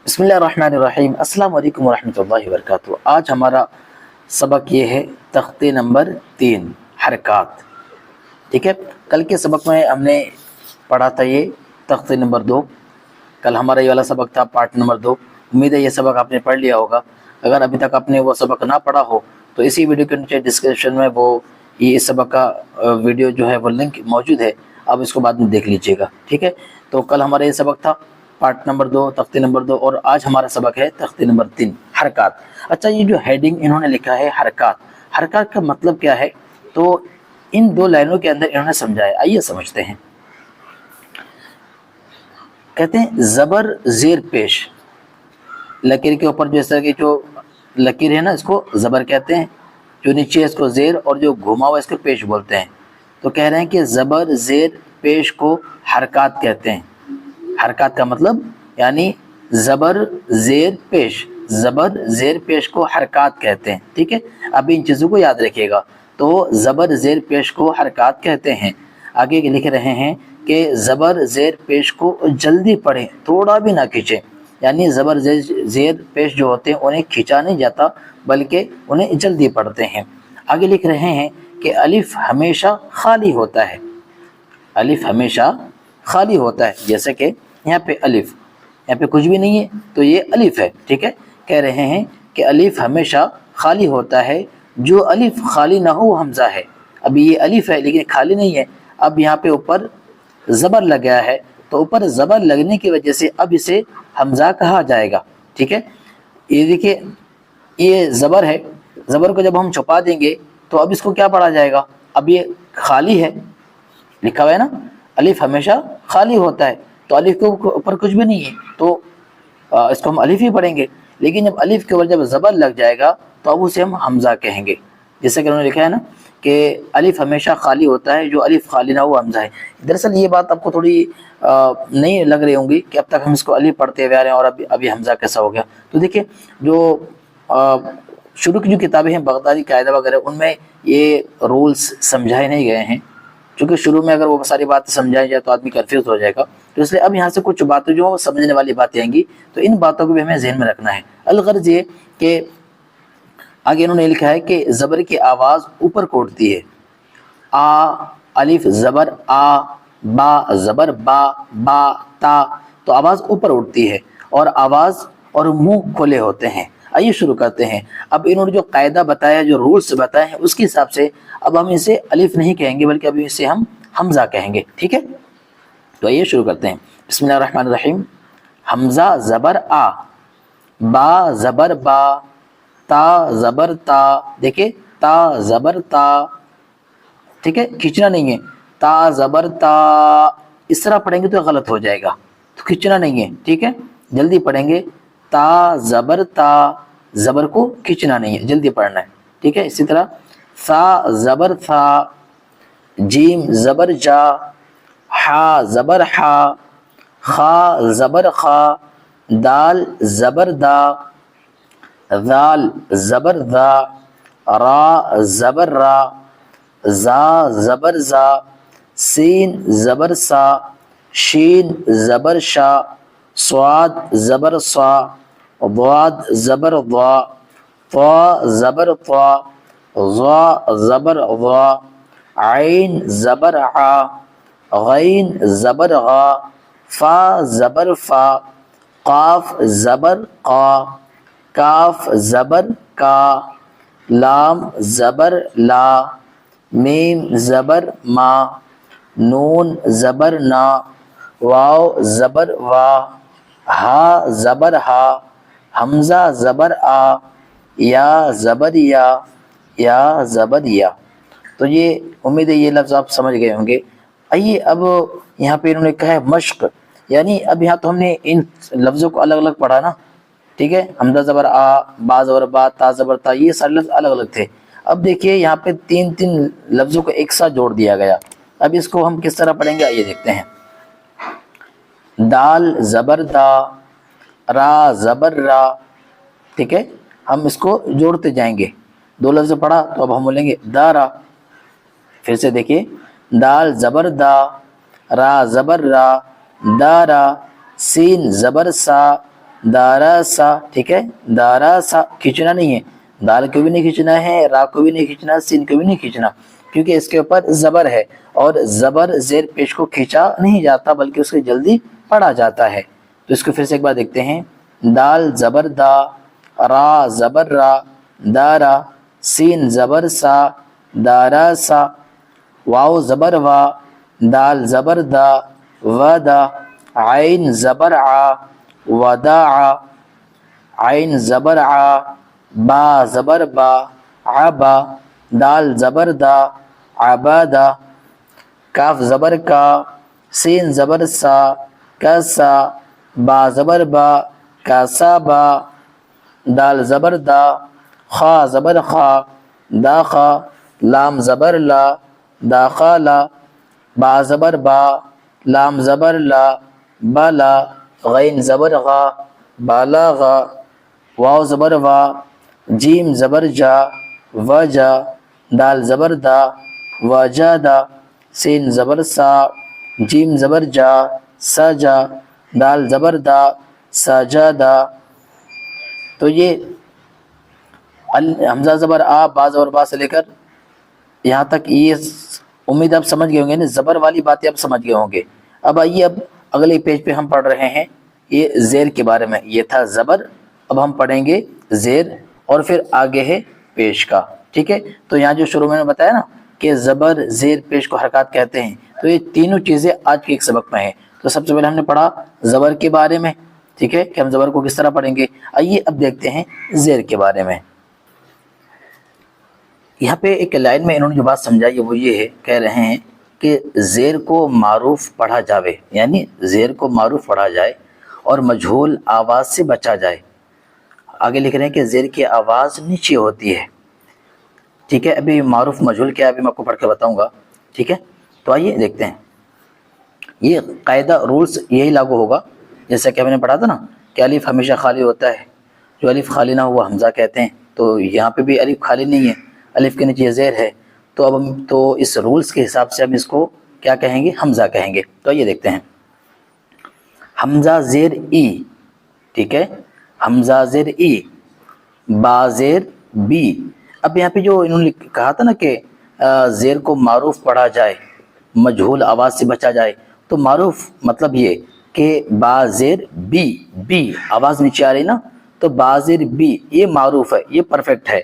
بسم اللہ الرحمن الرحیم۔ السلام علیکم ورحمۃ اللہ وبرکاتہ۔ آج ہمارا سبق یہ ہے تختے نمبر 3 حرکات۔ ٹھیک ہے، کل کے سبق میں ہم نے پڑھا تھا یہ تختے نمبر 2۔ کل ہمارا یہ والا سبق تھا پارٹ نمبر 2۔ امید ہے یہ سبق آپ نے پڑھ لیا ہوگا۔ اگر ابھی تک آپ نے وہ سبق نہ پڑھا ہو تو اسی ویڈیو کے نیچے ڈسکرپشن میں وہ یہ اس سبق کا ویڈیو جو ہے وہ لنک موجود ہے، آپ اس کو بعد میں دیکھ لیجئے گا۔ ٹھیک ہے، تو کل ہمارا یہ سبق تھا پارٹ نمبر 2 تختے نمبر 2، اور آج ہمارا سبق ہے تختے نمبر 3 حرکات۔ اچھا، یہ جو ہیڈنگ انہوں نے لکھا ہے حرکات، حرکات کا مطلب کیا ہے تو ان 2 لائنوں کے اندر انہوں نے سمجھایا۔ آئیے سمجھتے ہیں۔ کہتے ہیں زبر زیر پیش، لکیر کے اوپر جو اس طرح کی جو لکیر ہے نا اس کو زبر کہتے ہیں، جو نیچے ہے اس کو زیر، اور جو گھما ہوا اس کو پیش بولتے ہیں۔ تو کہہ رہے ہیں کہ زبر زیر پیش کو حرکات کہتے ہیں۔ حرکات کا مطلب یعنی زبر زیر پیش، زبر زیر پیش کو حرکات کہتے ہیں۔ ٹھیک ہے، اب ان چیزوں کو یاد رکھیے گا۔ تو زبر زیر پیش کو حرکات کہتے ہیں۔ آگے لکھ رہے ہیں کہ زبر زیر پیش کو جلدی پڑھیں، تھوڑا بھی نہ کھینچیں، یعنی زبر زیر پیش جو ہوتے ہیں انہیں کھینچا نہیں جاتا بلکہ انہیں جلدی پڑھتے ہیں۔ آگے لکھ رہے ہیں کہ الف ہمیشہ خالی ہوتا ہے، الف ہمیشہ خالی ہوتا ہے، جیسے کہ یہاں پہ الف، یہاں پہ کچھ بھی نہیں ہے تو یہ الف ہے۔ ٹھیک ہے، کہہ رہے ہیں کہ الف ہمیشہ خالی ہوتا ہے، جو الف خالی نہ ہو حمزہ ہے۔ ابھی یہ الف ہے لیکن خالی نہیں ہے، اب یہاں پہ اوپر زبر لگ گیا ہے، تو اوپر زبر لگنے کی وجہ سے اب اسے حمزہ کہا جائے گا۔ ٹھیک ہے، یہ دیکھیے یہ زبر ہے، زبر کو جب ہم چھپا دیں گے تو اب اس کو کیا پڑھا جائے گا؟ اب یہ خالی ہے، لکھا ہوا ہے نا الف ہمیشہ خالی ہوتا ہے، تو الف کے اوپر کچھ بھی نہیں ہے تو اس کو ہم الف ہی پڑھیں گے، لیکن جب الف کے اوپر جب زبر لگ جائے گا تو اب اسے ہم حمزہ کہیں گے، جیسے کہ انہوں نے لکھا ہے نا کہ الف ہمیشہ خالی ہوتا ہے، جو الف خالی نہ ہو حمزہ ہے۔ دراصل یہ بات آپ کو تھوڑی نہیں لگ رہی ہوں گی کہ اب تک ہم اس کو الف پڑھتے ہوئے آ رہے ہیں اور ابھی حمزہ کیسا ہو گیا۔ تو دیکھیں جو شروع کی جو کتابیں ہیں بغدادی قاعدہ وغیرہ، ان میں یہ رولز سمجھائے نہیں گئے ہیں، چونکہ شروع میں اگر وہ ساری باتیں سمجھائی جائے تو آدمی کنفیوز ہو جائے گا، تو اس لیے اب یہاں سے کچھ باتیں جو سمجھنے والی باتیں آئیں گی تو ان باتوں کو بھی ہمیں ذہن میں رکھنا ہے۔ الغرض یہ کہ آگے انہوں نے لکھا ہے کہ زبر کی آواز اوپر کو اٹھتی ہے، آ الف زبر آ، با زبر با، با تا، تو آواز اوپر اٹھتی ہے اور آواز اور منہ کھلے ہوتے ہیں۔ آئیے شروع کرتے ہیں۔ اب انہوں نے جو قاعدہ بتایا، جو رولز بتائے ہیں، اس کے حساب سے اب ہم اسے الف نہیں کہیں گے بلکہ ابھی اسے ہم حمزہ کہیں گے۔ ٹھیک ہے، تو آئیے شروع کرتے ہیں۔ بسم اللہ الرحمن الرحیم۔ حمزہ زبر آ، با زبر با، تا زبر تا، دیکھیں تا زبر تا، ٹھیک ہے، کھینچنا نہیں ہے، تا زبر تا، اس طرح پڑھیں گے تو غلط ہو جائے گا، تو کھینچنا نہیں ہے۔ ٹھیک ہے، جلدی پڑھیں گے، تا زبر تا، زبر کو کھینچنا نہیں ہے، جلدی پڑھنا ہے۔ ٹھیک ہے، اسی طرح ثا زبر ثا، جیم زبر جا، حا زبر حا، خا زبر خا، دال زبر دا، ذال زبر ذا، را زبر را، زا زبر زا، سین زبر سا، شین زبر شا، صاد زبر صا، ضاد زبر ضا، طا زبر طا، ظا زبر ظا، عین زبر ع، غین زبر غا، فا زبر فا، قاف زبر قا، کاف زبر کا، لام زبر لا، میم زبر ما، نون زبر نا، واو زبر وا، ہا زبر ہا، حمزہ زبر آ، یا زبر یا زبر یا۔ تو یہ امید ہے یہ لفظ آپ سمجھ گئے ہوں گے۔ آئیے اب یہاں پہ انہوں نے کہا ہے مشق، یعنی اب یہاں تو ہم نے ان لفظوں کو الگ الگ پڑھا نا، ٹھیک ہے، حمزہ زبر آ، با زبر با، تا زبر تا، یہ سارے لفظ الگ الگ تھے۔ اب دیکھیے یہاں پہ 3 لفظوں کو ایک ساتھ جوڑ دیا گیا، اب اس کو ہم کس طرح پڑھیں گے آئیے دیکھتے ہیں۔ دال زبر دا، را زبر را، ٹھیک ہے، ہم اس کو جوڑتے جائیں گے، 2 لفظ پڑھا تو اب ہم بولیں گے دارا۔ پھر سے دیکھیے، دال زبر دا، را زبر را، دارا، سین زبر سا، دارا سا، ٹھیک ہے، دارا سا کھینچنا نہیں ہے، دال کو بھی نہیں کھینچنا ہے، را کو بھی نہیں کھینچنا، سین کو بھی نہیں کھینچنا، کیونکہ اس کے اوپر زبر ہے، اور زبر زیر پیش کو کھینچا نہیں جاتا بلکہ اس کو جلدی پڑھا جاتا ہے۔ تو اس کو پھر سے ایک بار دیکھتے ہیں، دال زبر دا، را زبر را، دارا، سین زبر سا، دارا سا، واو زبر وا، دال زبر دا، ودا، عین زبر آ، وداع، عین زبر آ، با زبر با، عبا، دال زبر دا، عبادا، کاف زبر کا، سین زبر سا، کسا، با زبر با، کاسابا، دال زبر دا، خا زبر خا، داخا، لام زبر لا، داخالا، با زبر با، لام زبر لا، بالا، غین زبر غا، بالاغا، واو زبر وا، جیم زبر جا، وجا، دال زبر دا، وجادا، سین زبر سا، جیم زبر جا، سجا، دال زبر دا، سجادا۔ تو یہ حمزہ زبر آ، با زبر با سے لے کر یہاں تک یہ امید آپ سمجھ گئے ہوں گے نا، زبر والی باتیں آپ سمجھ گئے ہوں گے۔ اب آئیے، اب اگلے پیج پہ ہم پڑھ رہے ہیں یہ زیر کے بارے میں، یہ تھا زبر، اب ہم پڑھیں گے زیر، اور پھر آگے ہے پیش کا، ٹھیک ہے۔ تو یہاں جو شروع میں نے بتایا نا کہ زبر زیر پیش کو حرکات کہتے ہیں، تو یہ تینوں چیزیں آج کے ایک سبق میں ہیں۔ تو سب سے پہلے ہم نے پڑھا زبر کے بارے میں، ٹھیک ہے، کہ ہم زبر کو کس طرح پڑھیں گے۔ آئیے اب دیکھتے ہیں زیر کے بارے میں۔ یہاں پہ ایک لائن میں انہوں نے جو بات سمجھائی ہے وہ یہ ہے، کہہ رہے ہیں کہ زیر کو معروف پڑھا جاوے، یعنی زیر کو معروف پڑھا جائے اور مجہول آواز سے بچا جائے۔ آگے لکھ رہے ہیں کہ زیر کی آواز نیچے ہوتی ہے، ٹھیک ہے۔ ابھی معروف مجہول کیا ہے ابھی میں آپ کو پڑھ کے بتاؤں گا، ٹھیک ہے۔ تو آئیے دیکھتے ہیں، یہ قاعدہ رولز یہی لاگو ہوگا جیسا کہ ہم نے پڑھا تھا نا کہ الف ہمیشہ خالی ہوتا ہے، جو الف خالی نہ ہو وہ حمزہ کہتے ہیں۔ تو یہاں پہ بھی الف خالی نہیں ہے، الف کے نیچے زیر ہے، تو اب ہم تو اس رولز کے حساب سے ہم اس کو کیا کہیں گے، حمزہ کہیں گے۔ تو یہ دیکھتے ہیں، حمزہ زیر ای، ٹھیک ہے، حمزہ زیر ای، با زیر بی۔ اب یہاں پہ جو انہوں نے کہا تھا نا کہ زیر کو معروف پڑھا جائے، مجہول آواز سے بچا جائے، تو معروف مطلب یہ کہ با زیر بی، بی آواز نیچے آ رہی نا، تو با زیر بی یہ معروف ہے، یہ پرفیکٹ ہے۔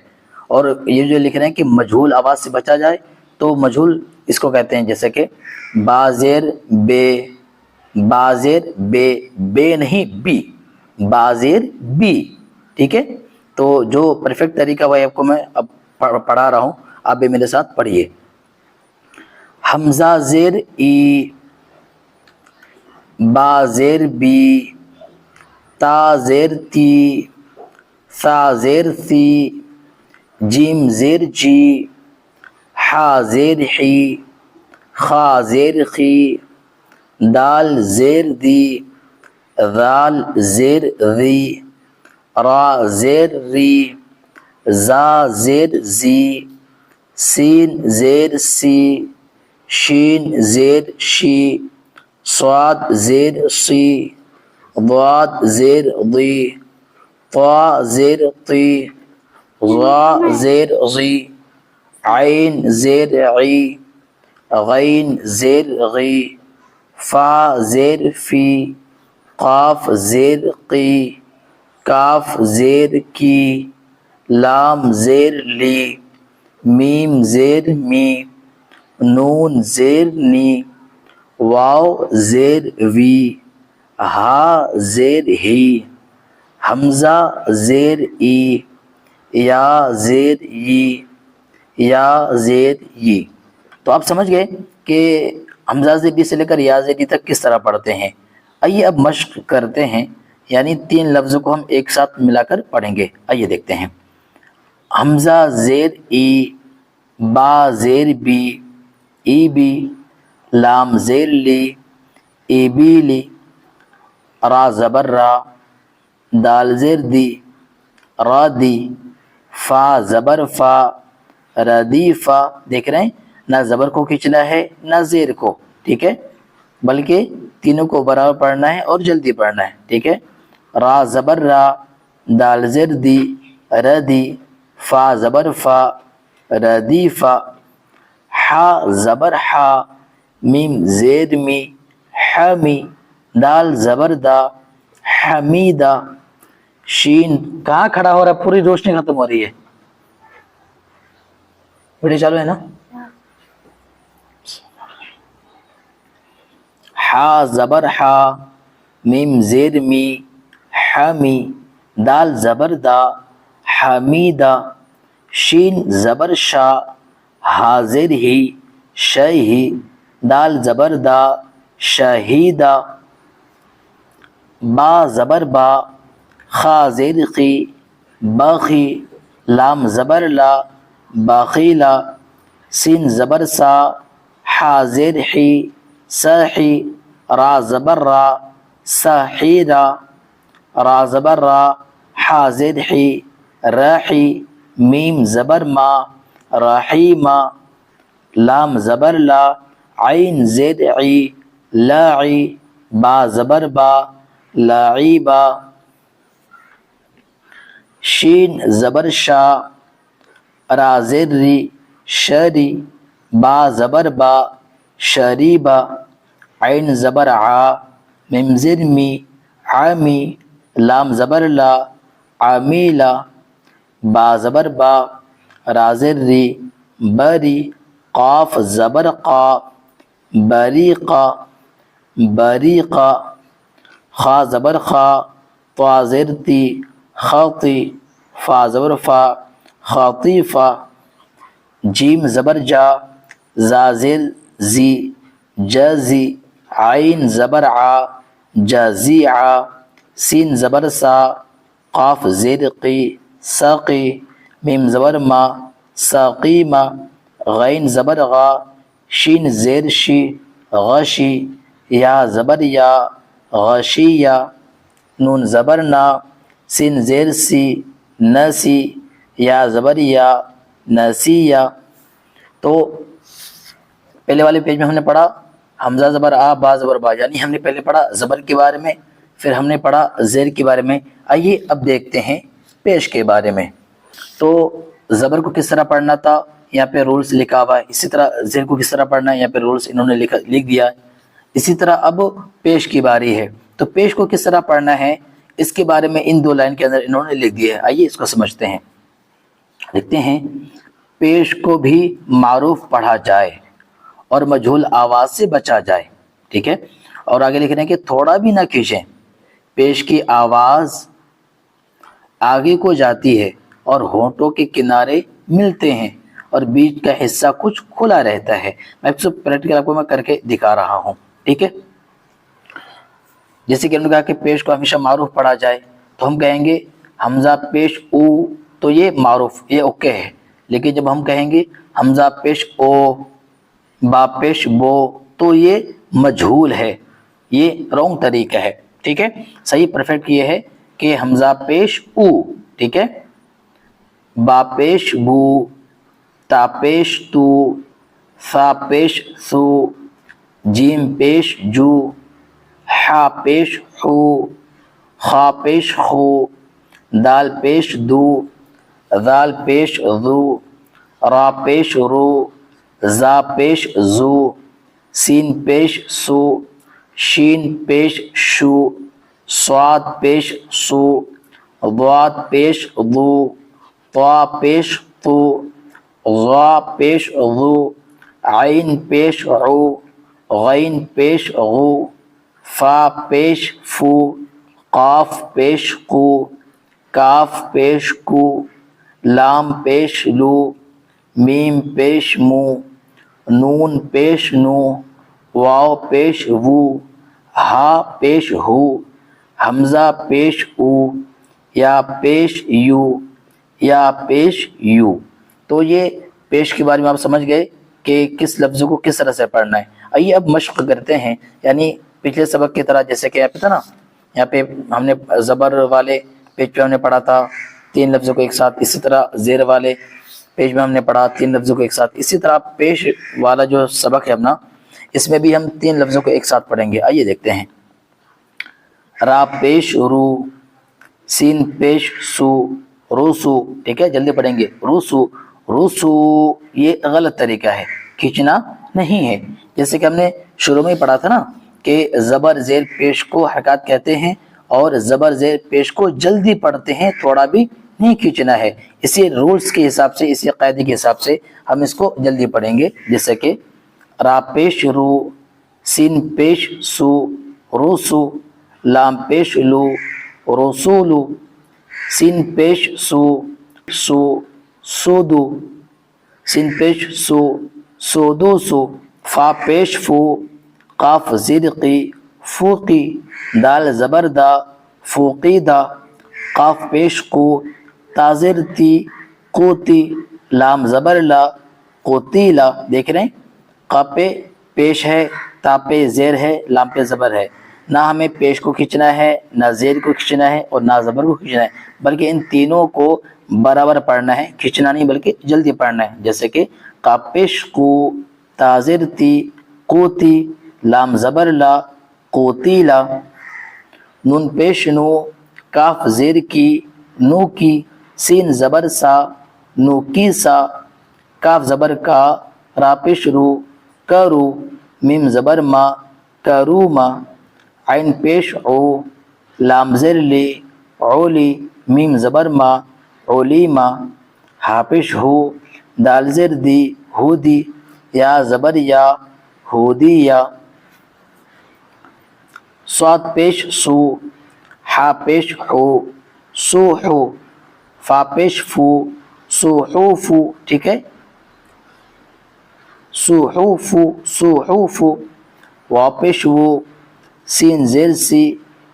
اور یہ جو لکھ رہے ہیں کہ مجہول آواز سے بچا جائے، تو مجہول اس کو کہتے ہیں جیسے کہ با زیر بے، با زیر بے، بے نہیں بی، با زیر بی، ٹھیک ہے۔ تو جو پرفیکٹ طریقہ وہ آپ کو میں اب پڑھا رہا ہوں، آپ بھی میرے ساتھ پڑھیے۔ حمزہ زیر ای، با زیر بی، تا زیر تی، ثا زیر ثی، جیم زیر جی، حا زیر حی، خا زیر خی، دال زیر دی، ذال زیر ذی، را زیر ری، زا زیر زی، سین زیر سی، شین زیر شی، صاد زیر سی، ضاد زیر ضی، طا زیر طی، غا زیر غی، عین زیر عی، غین زیر غی، فا زیر فی، قاف زیر قی، کاف زیر کی، لام زیر لی، میم زیر می، نون زیر نی، واو زیر وی، ہا زیر ہی، حمزہ زیر ای، یا زیر ی، یا زیر ی۔ تو آپ سمجھ گئے کہ حمزہ زیر ای سے لے کر یا زیر ای تک کس طرح پڑھتے ہیں۔ آئیے اب مشق کرتے ہیں، یعنی تین لفظوں کو ہم ایک ساتھ ملا کر پڑھیں گے۔ آئیے دیکھتے ہیں، حمزہ زیر ای، با زیر بی، ای بی، لام زیر لی، ای بی لی، را زبر را، دال زیر دی، را دی، فا زبر فا، ردی فا۔ دیکھ رہے ہیں، نہ زبر کو کھینچنا ہے نہ زیر کو، ٹھیک ہے، بلکہ تینوں کو برابر پڑھنا ہے اور جلدی پڑھنا ہے، ٹھیک ہے۔ را زبر را، دال زیر دی، ردی، فا زبر فا، ردیفا، حا زبر حا، میم زیر می، حمی، دال زبر دا، حمیدہ، شین کہاں کھڑا ہو رہا ہے؟ پوری روشنی ختم ہو رہی ہے، ویڈیو چالو ہے نا؟ حا زبر حا، میم زیر می، حمی، دال زبر دا، حمیدہ، شین زبر شا، حاضر ہی، شہی، دال زبر دا، شہیدہ، با زبر با، خا زیر قی، باخی، لام زبر لا، باخیلا، سین زبر سا، حاضر حی، ساحی، را زبر را، ساحیرا، را زبر را، حاضر حی، راحی، میم زبر ما، راحیما، لام زبر لا، عین زیر عی، لاعی، با زبر با، لاعیبا، شین زبر شا، را زیر ری، شری، با زبر با، شریبا، عین زبر عا، میم زیر می، عامی، لام زبر لا، عامیلا، با زبر با، را زیر ری، بری، قاف زبر قا، بریقا، بریقا، خا زبر خا، طا زیر تی، خاطی، فا زبر فا، خاطیفا، جیم زبر جا، زا زیر زی، جازی، عین زبر عا، جازیعا، سین زبر سا، قاف زیر قی، ساقی، میم زبر ما، ساقیما، غین زبر غا، شین زیر شی، غشی، یا زبر یا، غشیہ، نون زبر نا، سین زیر سی، نسی، یا زبر یا، نسیہ۔ تو پہلے والے پیج میں ہم نے پڑھا حمزہ زبر آ، با زبر با، یعنی ہم نے پہلے پڑھا زبر کے بارے میں، پھر ہم نے پڑھا زیر کے بارے میں۔ آئیے اب دیکھتے ہیں پیش کے بارے میں۔ تو زبر کو کس طرح پڑھنا تھا، یہاں پہ رولز لکھا ہوا ہے، اسی طرح زیر کو کس طرح پڑھنا ہے، یہاں پہ رولز انہوں نے لکھ دیا ہے۔ اسی طرح اب پیش کی باری ہے، تو پیش کو کس طرح پڑھنا ہے اس کے بارے میں ان دو لائن کے اندر انہوں نے لکھ دیا ہے۔ آئیے اس کو سمجھتے ہیں۔ لکھتے ہیں پیش کو بھی معروف پڑھا جائے اور مجہول آواز سے بچا جائے، ٹھیک ہے۔ اور آگے لکھ رہے ہیں کہ تھوڑا بھی نہ کھینچیں، پیش کی آواز آگے کو جاتی ہے اور ہونٹوں کے کنارے ملتے ہیں اور بیچ کا حصہ کچھ کھلا رہتا ہے۔ میں پریکٹیکل آپ کو میں کر کے دکھا رہا ہوں، ٹھیک ہے۔ جیسے کہ انہوں نے کہا کہ پیش کو ہمیشہ معروف پڑھا جائے، تو ہم کہیں گے حمزہ پیش او، تو یہ معروف، یہ اوکے ہے۔ لیکن جب ہم کہیں گے حمزہ پیش او، با پیش بو، تو یہ مجہول ہے، یہ رونگ طریقہ ہے، ٹھیک ہے۔ صحیح پرفیکٹ یہ ہے کہ حمزہ پیش او، ٹھیک ہے، با پیش بو، تا پیش تو، ثا پیش ثو، جیم پیش جو، حا پیش حو، خا پیش خو، دال پیش دو، ذال پیش ذو، را پیش رو، زا پیش زو، سین پیش سو، شین پیش شو، صاد پیش سو، ضاد پیش ضو، طا پیش طو، ظا پیش ظو، عین پیش عو، غین پیش غو، فا پیش فو، قاف پیش قو، کاف پیش کو، لام پیش لو، میم پیش مو، نون پیش نو، واو پیش وو، ہا پیش ہو، حمزہ پیش او، یا پیش یو، یا پیش یو۔ تو یہ پیش کے بارے میں آپ سمجھ گئے کہ کس لفظ کو کس طرح سے پڑھنا ہے۔ آئیے اب مشق کرتے ہیں، یعنی پچھلے سبق کی طرح، جیسے کہ یہاں پہ تھا نا، یہاں پہ ہم نے زبر والے پیج پہ ہم نے پڑھا تھا 3 لفظوں کو ایک ساتھ، اسی طرح زیر والے پیج میں ہم نے پڑھا 3 لفظوں کو ایک ساتھ، اسی طرح پیش والا جو سبق ہے اپنا، اس میں بھی ہم 3 لفظوں کو ایک ساتھ پڑھیں گے۔ آئیے دیکھتے ہیں۔ را پیش رو، سین پیش سو روسو. ٹھیک ہے, جلدی پڑھیں گے. روسو روسو, یہ غلط طریقہ ہے, کھینچنا نہیں ہے. جیسے کہ ہم نے شروع میں ہی پڑھا تھا نا کہ زبر زیر پیش کو حرکات کہتے ہیں اور زبر زیر پیش کو جلدی پڑھتے ہیں, تھوڑا بھی نہیں کھینچنا ہے. اسی رولز کے حساب سے, اسی قاعدے کے حساب سے ہم اس کو جلدی پڑھیں گے. جیسے کہ را پیش رو, سین پیش سو روسو, لام پیش لو روسولو, سین پیش سو سو سودو, سین پیش سو سودوسو, فا پیش فو قاف زیر قی فوقی, دال زبر دا فوقی دا, قاف پیش قو تازر تی قوتی, لام زبر لا قوتی لا. دیکھ رہے ہیں, قاف پہ پیش ہے, تا پہ زیر ہے, لام پہ زبر ہے. نہ ہمیں پیش کو کھینچنا ہے, نہ زیر کو کھینچنا ہے, اور نہ زبر کو کھینچنا ہے, بلکہ ان تینوں کو برابر پڑھنا ہے, کھینچنا نہیں بلکہ جلدی پڑھنا ہے. جیسے کہ قاف پیش قو تازر تی قوتی, لام زبر لا قوتی لا, نون پیش نو کاف زیر کی نو کی, سین زبر سا نو کی سا, کاف زبر کا را پیش رو کرو, میم زبر ما کرو ما, عین پیش او لام زر لی اولی, میم زبر ما اولی ما, ہا پیش ہو دال زر دی ہو دی, یا زبر یا ہو دی یا, صاد پیش سو ہا پیش ہو سو ہو, فا پیش فو سو ہو فو. ٹھیک ہے, سو ہو فو سو ہو فو, وا پیش وہ سین زیر سی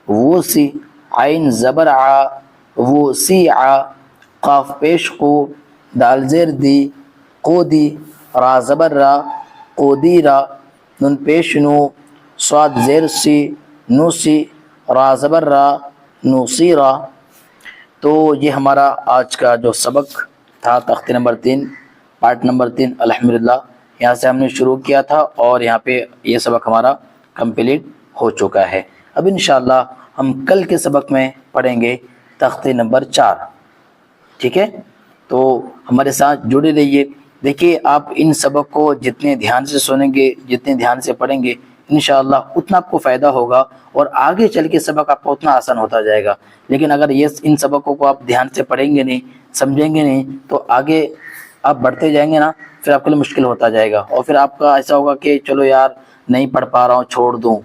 وہ سی, عین زبر آ وہ سی آ, قاف پیش قو دال زیر دی قو دی, را زبر را قو دی را, نون پیش نو صاد زیر سی نو سی, را زبر را نو سی را. تو یہ ہمارا آج کا جو سبق تھا تختی نمبر 3 پارٹ نمبر 3 الحمدللہ یہاں سے ہم نے شروع کیا تھا اور یہاں پہ یہ سبق ہمارا کمپلیٹ ہو چکا ہے. اب انشاءاللہ ہم کل کے سبق میں پڑھیں گے تختی نمبر 4. ٹھیک ہے, تو ہمارے ساتھ جڑے رہیے. دیکھیے آپ ان سبق کو جتنے دھیان سے سنیں گے, جتنے دھیان سے پڑھیں گے, انشاءاللہ اتنا آپ کو فائدہ ہوگا اور آگے چل کے سبق آپ کو اتنا آسان ہوتا جائے گا. لیکن اگر یہ ان سبقوں کو آپ دھیان سے پڑھیں گے نہیں, سمجھیں گے نہیں, تو آگے آپ بڑھتے جائیں گے نا, پھر آپ کے لیے مشکل ہوتا جائے گا, اور پھر آپ کا ایسا ہوگا کہ چلو یار نہیں پڑھ پا رہا ہوں چھوڑ دوں.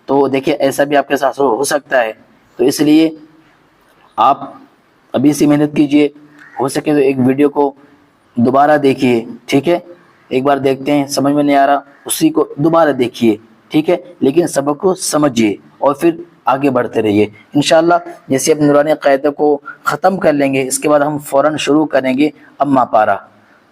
تو دیکھیے ایسا بھی آپ کے ساتھ ہو سکتا ہے. تو اس لیے آپ ابھی سے محنت کیجئے, ہو سکے تو ایک ویڈیو کو دوبارہ دیکھیے. ٹھیک ہے, ایک بار دیکھتے ہیں سمجھ میں نہیں آ رہا, اسی کو دوبارہ دیکھیے. ٹھیک ہے, لیکن سبق کو سمجھیے اور پھر آگے بڑھتے رہیے. انشاءاللہ جیسے اب نورانی قاعدہ کو ختم کر لیں گے, اس کے بعد ہم فوراً شروع کریں گے اما پارا.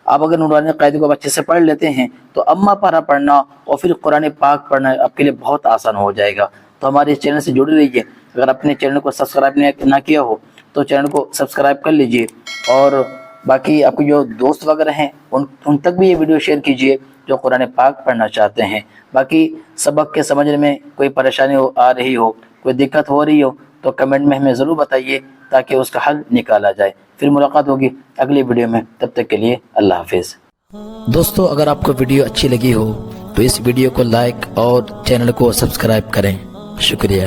آپ اگر نورانی قاعدے کو اچھے سے پڑھ لیتے ہیں تو اما پارا پڑھنا اور پھر قرآن پاک پڑھنا آپ کے لیے بہت آسان ہو جائے گا. تو ہمارے اس چینل سے جڑے رہیے. اگر اپنے چینل کو سبسکرائب نہ کیا ہو تو چینل کو سبسکرائب کر لیجئے, اور باقی آپ کے جو دوست وغیرہ ہیں ان تک بھی یہ ویڈیو شیئر کیجئے جو قرآن پاک پڑھنا چاہتے ہیں. باقی سبق کے سمجھنے میں کوئی پریشانی آ رہی ہو, کوئی دقت ہو رہی ہو, تو کمنٹ میں ہمیں ضرور بتائیے تاکہ اس کا حل نکالا جائے. پھر ملاقات ہوگی اگلی ویڈیو میں, تب تک کے لیے اللہ حافظ. دوستو اگر آپ کو ویڈیو اچھی لگی ہو تو اس ویڈیو کو لائک اور چینل کو سبسکرائب کریں. شکریہ.